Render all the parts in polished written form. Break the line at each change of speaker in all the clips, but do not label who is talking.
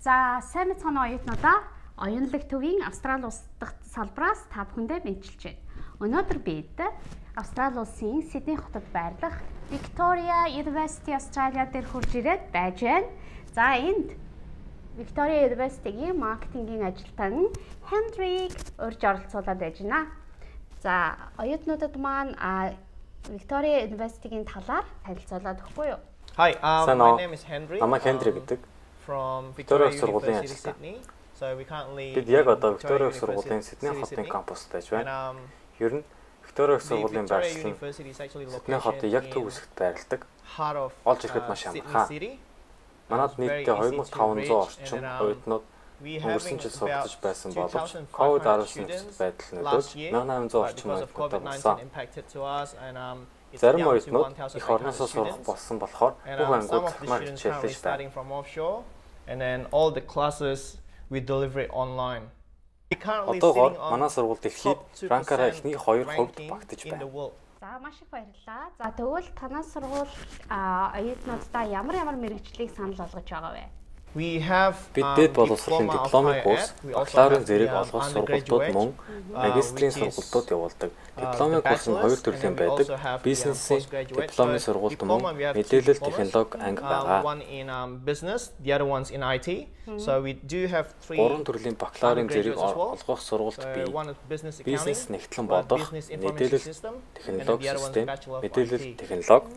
За сайн мэцхан оюутнуудаа оюунлаг төвийн Австрали улс дахь салбараас та бүхэндээ мэдчилж байна. Өнөөдөр бид Австрали улсын Сидней хотод байрлах Victoria University Australia дээр хурж ирээд байж байна. За энд Victoria University-гийн маркетингийн ажилтан Hendrik урьж оролцуулаад байж байна. За оюутнуудад маань Victoria University-гийн талаар танилцуулаад өгөхгүй юу?
Hi, my name is Hendrik.
Намайг Hendrik гэдэг.
From Victoria University Sydney. So we currently
бид яг одоо Victoria сургуулийн Сидней хотын кампуст байж байна. Ер нь Victoria сургуулийн байршлал Сидней хотын яг төв хэсэгт байрладаг. Олж ирэхэд маш амархан. Манайд нийтдээ 2500 орчим оюутнууд өнгөрсөн жил сургаж байсан боловч COVID-19 байдал нөлөөлж 1800 орчим оюутнууд болсон. Зарим оюутнууд их орноосоо сурах болсон болохоор бүх ангууд хямаар хичээлж байна.
And then all the classes we deliver it online.
Одоогоор манай сургуульд эхлээд ранкаараа эхний 2 хувьд багтаж байна.
За маш их баярлалаа. За тэгвэл танаас сургууль оюутнуудаа ямар мэрэгжлийг санал болгож байгаа вэ?
Бидэд боловсролын дипломын курс, бакалаврын зэрэг олгох сургалтууд мөн магистрийн сургалтууд явуулдаг. Дипломын курс нь 2 төрлийн байдаг. Бизнесийн дипломын сургалт мөн мэдээлэл технологи анги байгаа. 3 төрлийн бакалаврын зэрэг олгох сургалт бий. Бизнес нэгтлэн бодох, мэдээлэл технологи систем, мэдээлэл технологи.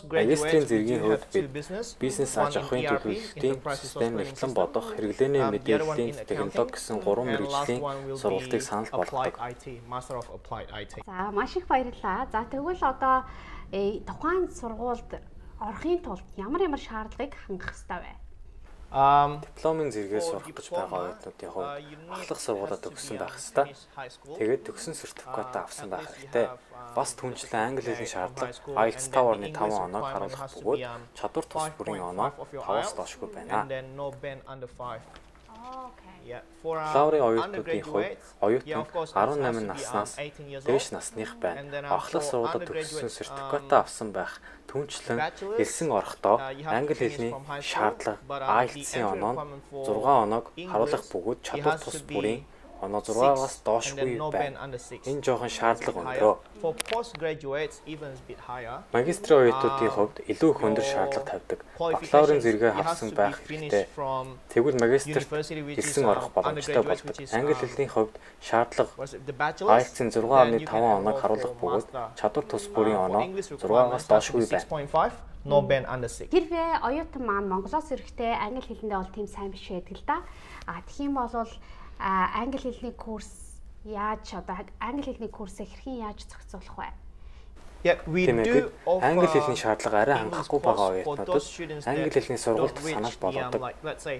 Магистрийн зэргийн хувьд бид бизнес аж ахуйн төлөвлөлтийн систем нэгтлэн бодох, хэрэглээний мэдээллийн технологи гэсэн 3 мэргэжлийн сургалтыг санал болгодог.
За маш их баярлалаа. За тэгвэл одоо тухайн сургуульд орохын тулд ямар шаардлагыг хангах ёстой вэ?
Дипломын зэрэгээр сурах гэж байгаа оюутнуудын хувьд ахлах сургуулиуд төгссөн байх ёстой. Тэгээд төгссөн сертификат авсан байх хэрэгтэй. Бас түнчлэн англи хэлний шаардлага IELTS 5.5 оноог харуулах бөгөөд чадвар тус бүрийн оноо 5-аас доошгүй байна. Бакалаврын оюутнуудын хувьд оюутан 18 наснаас дээш насных байна. Ахлах сургуулиуд төгссөн сертификат авсан байх түнчлэн хэлсэн орохдоо англи хэлний шаардлага IELTS-ийн оноо 6 оноог харуулах бөгөөд чадвар тус бүрийн оноо 6-аас доошгүй байна. Энэ жоохон шаардлага өндрөө. Магистрийн оюутнуудын хувьд илүү их өндөр шаардлага тавьдаг. Бакалаврын зэрэгээ авсан байх хэрэгтэй. Тэгвэл магистрт хэлсэн орох боломжтой болдог. Англи хэлний хувьд шаардлага IELTS-ийн 6.5 оноог харуулах бөгөөд чадвар тус бүрийн оноо 6-аас доошгүй байна.
Хэрвээ оюутан маань Монголоос ирэхдээ англи хэлэндээ бол тийм сайн биш байдаг л да. Тэгхийн бол англи хэлний курс англи хэлний курсыг хэрхэн яаж зохицуулах вэ?
Англи хэлний шаардлага арай хангахгүй байгаа оюутнуудад англи хэлний сургалт санал болгодог.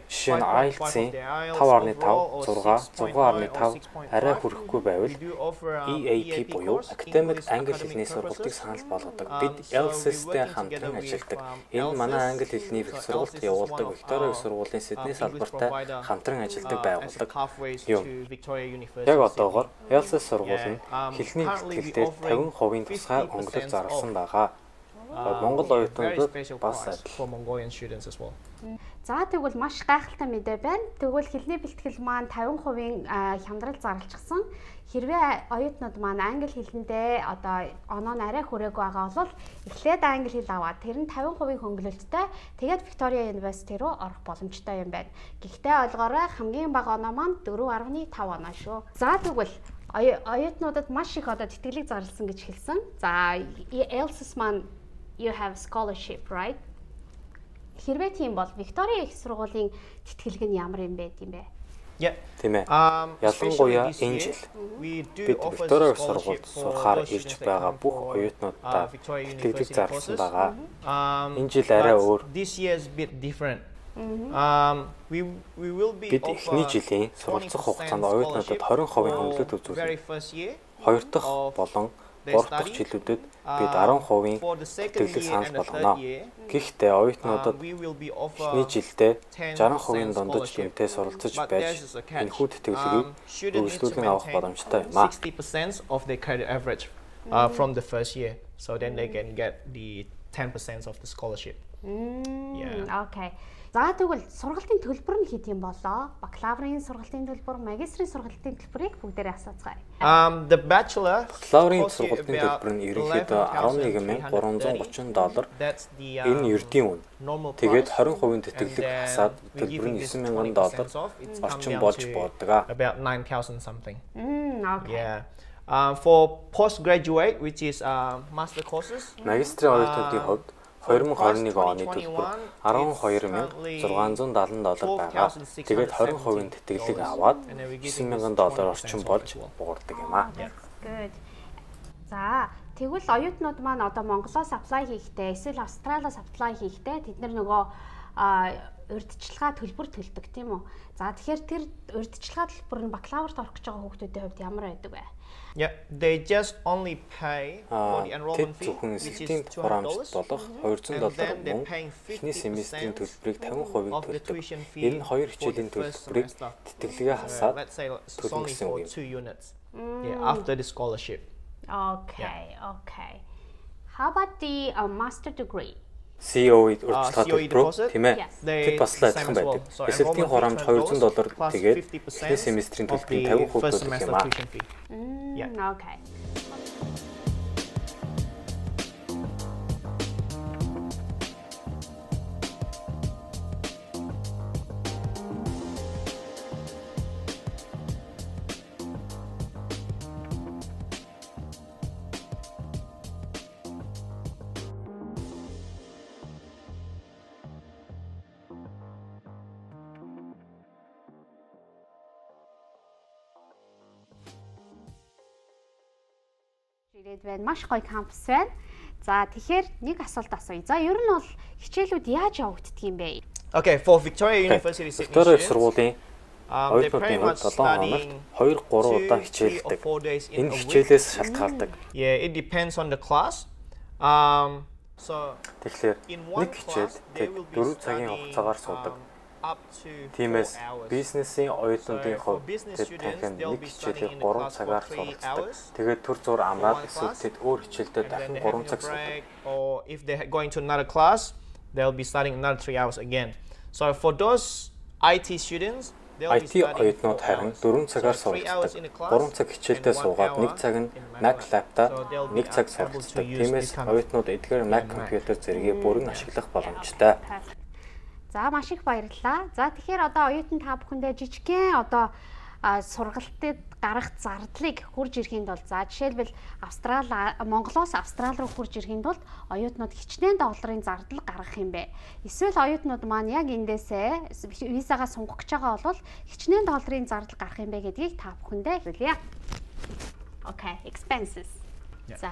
Жишээ нь IELTS-ийн 5.5, 6, 6.5 арай хүрэхгүй байвал EAP буюу Academic англи хэлний сургалтыг санал болгодог. Бид LSS-тэй хамтран ажилладаг. Энэ манай англи хэлний сургалт явуулдаг Victoria сургуулийн Сидней салбартай хамтран ажилладаг байгууллага юм. Яг одоогоор LSS сургууль нь хэлний тэтгэлдээ 50% тусгай зарласан байгаа. Монгол оюутнуудад бас адил.
За тэгвэл маш гайхалтай мэдээ байна. Тэгвэл хэлний бэлтгэл маань 50% хямдрал зарлчихсан. Хэрвээ оюутнууд маань англи хэлэндээ одоо оноо нь арай хүрээгүй байгаа бол эхлээд англи хэл аваад тэр нь 50% хөнгөлөлттэй тэгээд Victoria University руу орох боломжтой юм байна. Гэхдээ ойлгоорой хамгийн бага оноо маань 4.5 оноо шүү. За тэгвэл оюутнуудад маш их одоо тэтгэлэг зарласан гэж хэлсэн. За LSS маань you have scholarship, right? Хэрвээ тийм бол Victoria их сургуулийн тэтгэлэг нь ямар юм бэ тийм бэ?
Тийм ээ. Ялангуяа энэ жил бид Victoria сургуульд сурахаар ирж байгаа бүх оюутнуудаа тэтгэлэг зарласан байгаа. Энэ жил арай өөр. Бид эхний жилийн суралцах хугацаанд оюутнуудад 20% хөнгөлөлт үзүүлдэг. 2 дахь болон 3 дахь жилүүдэд бид 10% тэтгэлэг санал болгоно. Гэхдээ оюутнуудад эхний жилдээ 60% дундаж гэмтээ суралцаж байж энэхүү тэтгэлгийг үргэлжлүүлэн авах боломжтой юм аа.
From the first year, so then they can get the 10% of the scholarship.
Okay. За тэгвэл сургалтын төлбөр нь хэд юм болоо? Бакалаврын сургалтын төлбөр, магистрийн сургалтын төлбөрийг бүгдээрээ асууцгаая.
The bachelor
бакалаврын сургалтын төлбөр нь ерөнхийдөө $11,330. Энэ ердийн үн. Тэгээд 20% тэтгэлэг хасаад төлбөр нь $9,000 орчим болж бууддаг.
About 9,000 something.
Okay.
Yeah. For postgraduate, which is master courses.
Магистрийн оюутнуудын хувьд 2021 оны төлбөр $12,670 байгаа. Тэгээд 20% тэтгэлэг аваад $9,000 орчим болж буурдаг юм аа.
Good. За, тэгвэл оюутнууд маань одоо Монголоос apply хийхдээ, эсвэл Австралиас apply хийхдээ тэд нөгөө урьдчилгаа төлбөр төлдөг тийм үү? За, тэгэхээр тэр урьдчилгаа төлбөр нь бакалаврт орох гэж байгаа хүүхдүүдийн хувьд ямар байдаг вэ?
Yeah, they just only pay for the enrollment fee, which is $200. $200 мөн эхний семестрийн төлбөрийг 50% төлдөг. Энэ нь хоёр хичээлийн төлбөрийг тэтгэлгээ хасаад төлнө гэсэн үг юм. Yeah, after the scholarship.
Okay, okay. How about the master degree?
COE урьдчилгаа төлбөр тийм ээ. Тэд бас л адилхан байдаг. Эсэлтийн хураамж $200 тэгээд эхний семестрийн төлбөрийн 50% төлөх юм аа.
Okay. Ирээд байна. Маш гоё кампус байна. За тэгэхээр нэг асуулт асууя. За ер нь бол хичээлүүд яаж явагддаг юм бэ?
Okay, for Victoria University Sydney
Victoria сургуулийн оюутнуудын хувьд 7 хоногт 2-3 удаа хичээлдэг. Энэ хичээлээс шалтгаалдаг.
Yeah, it depends on the class. So
тэгэхээр нэг хичээл тэд 4 цагийн хугацаагаар суудаг. Тиймээс бизнесийн оюутнуудын хувьд тэд дахин нэг хичээлийг 3 цагаар суралцдаг. Тэгээд төр зур амраад эсвэл тэд өөр хичээлдээ дахин 3 цаг суудаг.
Or if they're going to another class, they'll be studying another 3 hours again. So for those IT students,
IT оюутнууд харин 4 цагаар суралцдаг. 3 цаг хичээлдээ суугаад 1 цаг нь Mac laptop, 1 цаг суралцдаг. Тиймээс оюутнууд эдгээр Mac компьютер зэрэгийг бүрэн ашиглах боломжтой.
За маш их баярлалаа. За тэгэхээр одоо оюутан та бүхэндээ жижигхэн одоо сургалтад гарах зардлыг хурж ирэхэд бол за жишээлбэл Монголоос Австрали руу хурж ирэхэд бол оюутнууд хичнээн долларын зардал гаргах юм бэ. Эсвэл оюутнууд маань яг эндээсээ визагаа сунгах гэж байгаа бол хичнээн долларын зардал гарах юм бэ гэдгийг та бүхэндээ хэлье. Okay, expenses. За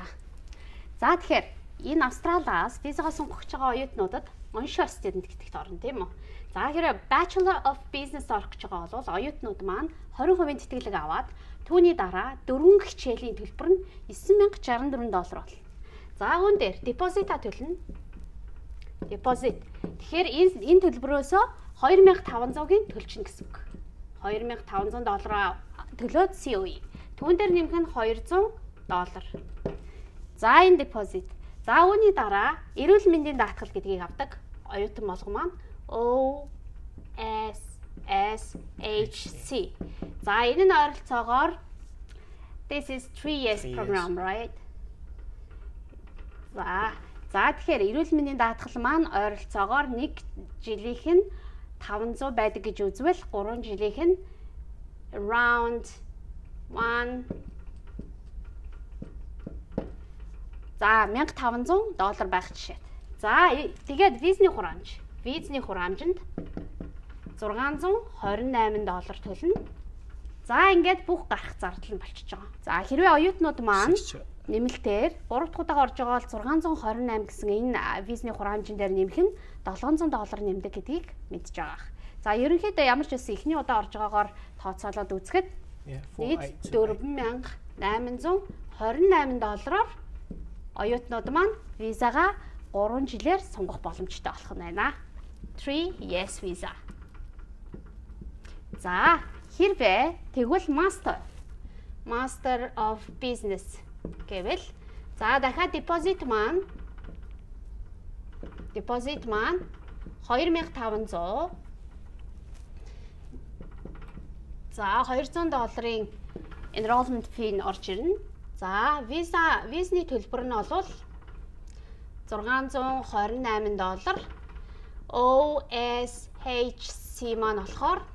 тэгэхээр энэ Австралиас визагаа сунгах гэж байгаа оюутнуудад onshore student гэдэгт орно тийм үү. За хэрэг Bachelor of Business орох гэж байгаа бол оюутнууд маань 20% тэтгэлэг аваад түүний дараа 4 хичээлийн төлбөр нь $9,064 болно. За үүн дээр депозита төлнө. Депозит. Тэгэхээр энэ төлбөрөөсөө $2,500-ыг төлчихнө гэсэн үг. $2,500 төлөөд COE. Түүн дээр нэмэх нь $200. За энэ депозит. За үүний дараа эрүүл мэндийн даатгал гэдгийг авдаг оюутан болгон маань OSSHC. За энэ нь ойролцоогоор this is 3 years program, right? За тэгэхээр эрүүл мэндийн даатгал маань ойролцоогоор 1 жилийнх нь 500 байдаг гэж үзвэл 3 жилийнх нь around 1 За $1,500 байх жишээ. За тэгээд визний хураамж. Визний хураамжинд $628 төлнө. За ингээд бүх гарах зардал нь болчихж байгаа. За хэрвээ оюутнууд маань нэмэлтээр 3 дахь удаага орж байгаа бол $628 гэсэн энэ визний хураамжин дээр нэмэх нь $700 нэмдэг гэдгийг мэдж байгаа. За ерөнхийдөө ямар ч үсэн эхний удаа орж байгаагаар тооцоолоод үзэхэд нийт $4,828-оор оюутнууд маань визагаа 3 жилээр сунгах боломжтой болох нь байна. 3 years visa. За хэрвээ тэгвэл Master of Business гэвэл за дахиад deposit маань deposit маань 2500. За $200 enrollment fee нь орж ирнэ. За визний төлбөр нь бол $628. OSHC маань болохоор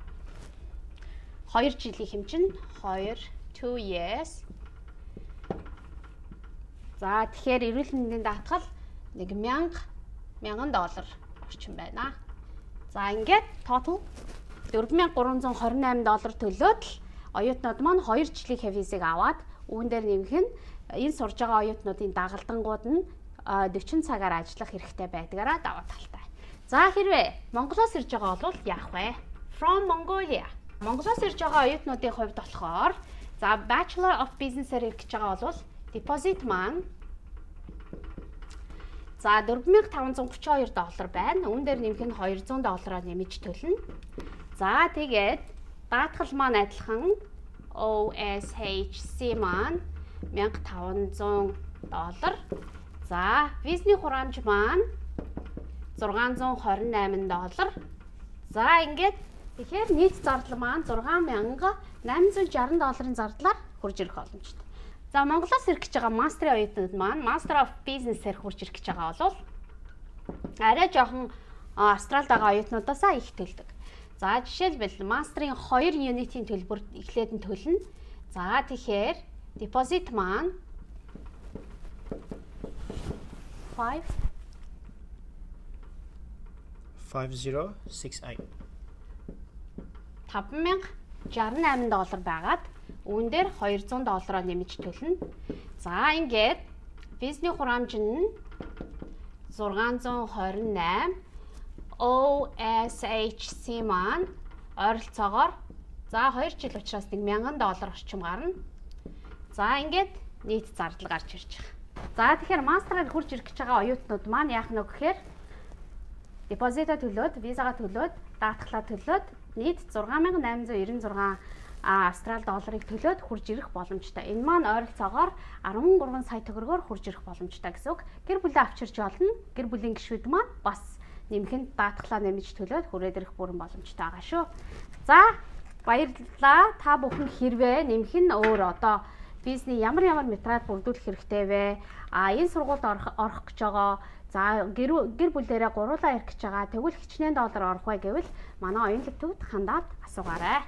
2 жилийн хэмжин 2 years. За тэгэхээр эрүүл мэндийн даатгал $1000 орчим байна. За ингээд total $4328 төлөөд л оюутнууд маань 2 жилийн визийг аваад үүн дээр нэмэх нь энэ сурж байгаа оюутнуудын дагалдангууд нь 40 цагаар ажиллах хэрэгтэй байдгаараа даваа талтай. За хэрвээ Монголоос ирж байгаа бол яах вэ? From Mongolia. Монголоос ирж байгаа оюутнуудын хувьд болохоор за Bachelor of Business-ээр ирэх гэж байгаа бол deposit маань за $4542 байна. Үүн дээр нэмэх нь $200-аар нэмж төлнө. За тэгээд даатгал маань адилхан OSHC маань $1500. За визний хураамж маань $628. За ингээд тэгэхээр нийт зардал маань $6860 зардлаар хурж ирэх боломжтой. За Монголоос ирэх гэж байгаа мастерын оюутнууд маань Master of Business-ээр хурж ирэх гэж байгаа бол арай жоохон Австралид байгаа оюутнуудаасаа их төлдөг. За жишээлбэл мастерын 2 юнитийн төлбөр эхлээд нь төлнө. За тэгэхээр deposit маань
5068
$5,068 байгаад үүн дээр $200 нэмж төлнө. За ингээд визний хураамж нь 628. OSHC маань ойролцоогоор за 2 жил учраас $1000 орчим гарна. За ингээд нийт зардал гарч ирж байгаа. За тэгэхээр мастераар хурж ирэх гэж байгаа оюутнууд маань яах нь вэ гэхээр депозита төлөөд, визага төлөөд, даатгалаа төлөөд нийт $6896 Австрали долларыг төлөөд хурж ирэх боломжтой. Энэ маань ойролцоогоор 13 сая төгрөгөөр хурж ирэх боломжтой гэсэн үг. Гэр бүлээ авчирч болно. Гэр бүлийн гишүүд маань бас нэмэхэд даатгалаа нэмж төлөөд хүрээд ирэх бүрэн боломжтой байгаа шүү. За баярлалаа. Та бүхэн хэрвээ нэмэх нь өөр одоо бизнесний ямар материал бүрдүүлэх хэрэгтэй вэ? Энэ сургуульд орох гэж байгаа. За гэр бүлээрээ гуруулаа ирэх гэж байгаа. Тэгвэл хичнээн доллар орох вэ гэвэл манай оюун лэптөд хандаад асуугаарай.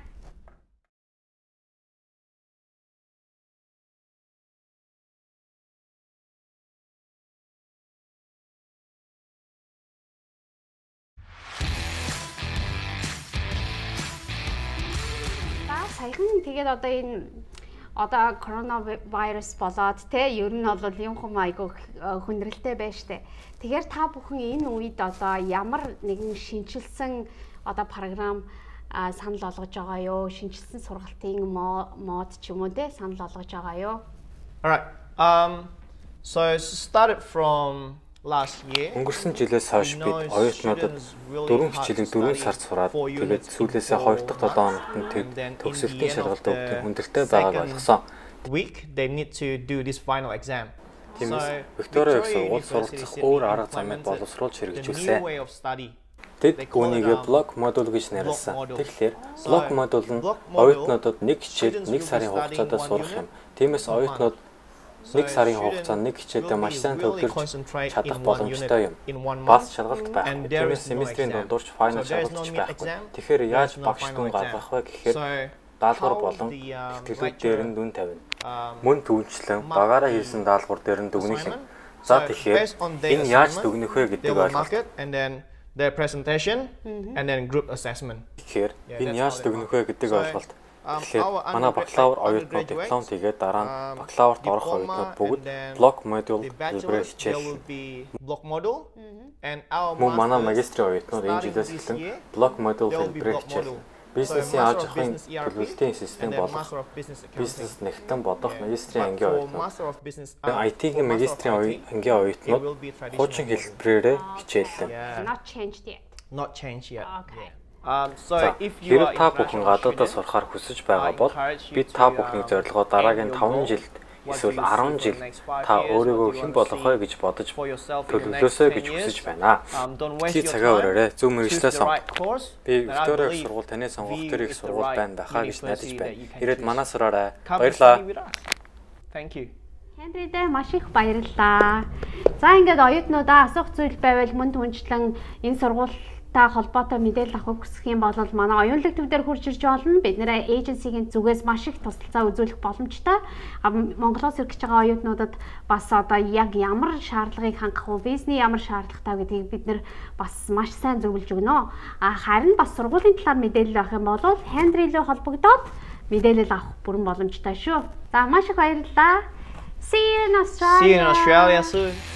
Саяхан тэгээд одоо энэ коронавирус болоод те ер нь бол юм хүм айгүй хүндрэлтэй байна штэ. Тэгэхээр та бүхэн энэ үед одоо ямар нэгэн шинжилсэн одоо програм санал болгож байгаа юу? Шинжилсэн сургалтын мод ч юм уу те санал болгож байгаа юу?
Alright. So started from last year.
Өнгөрсөн жилээс хойш бид оюутнуудад 4 хичээлийг 4 сард сураад тэгээд сүүлээсээ 2 дахь 7 хоногт нь төгсөлтийн шалгалт өгдөг хүндрэлтэй байгааг ойлгосон.
Week they need to do this final exam.
Тиймээс Виктория их сургууль суралцах өөр арга замыг боловсруулж хэрэгжүүлсэн. Тэд үүнийг блок модуль гэж нэрлэсэн. Тэгэхээр блок модуль нь оюутнуудад нэг хичээл 1 сарын хугацаанд сурах юм. Тиймээс оюутнууд 1 сарын хугацаанд нэг хичээлдээ маш сайн төвлөрч чадах боломжтой юм. Бас шалгалт байхгүй. Тиймээс семестрийн дундуурч файнал шалгалтч байхгүй. Тэгэхээр яаж багш дүн гаргах вэ гэхээр даалгавар болон тэтгэлүүд дээр нь дүн тавина. Мөн түүнчлэн багаараа хийсэн даалгавар дээр нь дүгнэх юм. За тэгэхээр энэ яаж дүгнэх вэ гэдэг ойлголт.
The presentation and then group assessment.
Тэгэхээр энэ яаж дүгнэх вэ гэдэг ойлголт. Тэгэхээр манай бакалавр оюутнууд диплом тэгээд дараа нь бакалаврт орох оюутнууд бүгд блок модуль хэлбэрээр хичээл. Мөн манай магистрийн оюутнууд энэ жилээс эхлэн блок модуль хэлбэрээр хичээл. Бизнесийн аж ахуйн төлөвлөлтийн систем болох бизнес нэгтэн бодох магистрийн ангийн оюутнууд. IT-ийн магистрийн ангийн оюутнууд хуучин хэлбэрээр хичээллээ.
Not changed yet.
Okay.
So if you
та бүхэн гадаадаас сурахаар хүсэж байгаа бол бид та бүхний зорилгоо дараагийн 5 жилд эсвэл 10 жил та өөрийгөө хэн болох вэ гэж бодож төлөвлөсөө гэж хүсэж байна. Чи цагаа өрөөрэй. Зөв мэргэжлээ сонгох. Би Виктория их сургууль таны сонгох тэр их сургууль байна байхаа гэж найдаж байна. Ирээд манаас сураарай. Баярлалаа.
Thank you.
Хенридэ маш их баярлалаа. За ингээд оюутнуудаа асуух зүйл байвал мөн түнчлэн энэ сургуультай холбоотой мэдээлэл авах хүсэх юм бол манай оюунлаг төв дээр хурж ирж болно. Бид нэр эйженсигийн зүгээс маш их тусалцаа үзүүлэх боломжтой. Монголоос ирж байгаа оюутнуудад бас одоо яг ямар шаардлагыг хангах вэ? Визний ямар шаардлагатай гэдгийг бид нэр бас маш сайн зөвлөж өгнө. Харин бас сургуулийн талаар мэдээлэл авах юм бол Хенри рүү холбогдоод мэдээлэл авах бүрэн боломжтой шүү. За маш их баярлалаа. See you in Australia.
See you in Australia soon.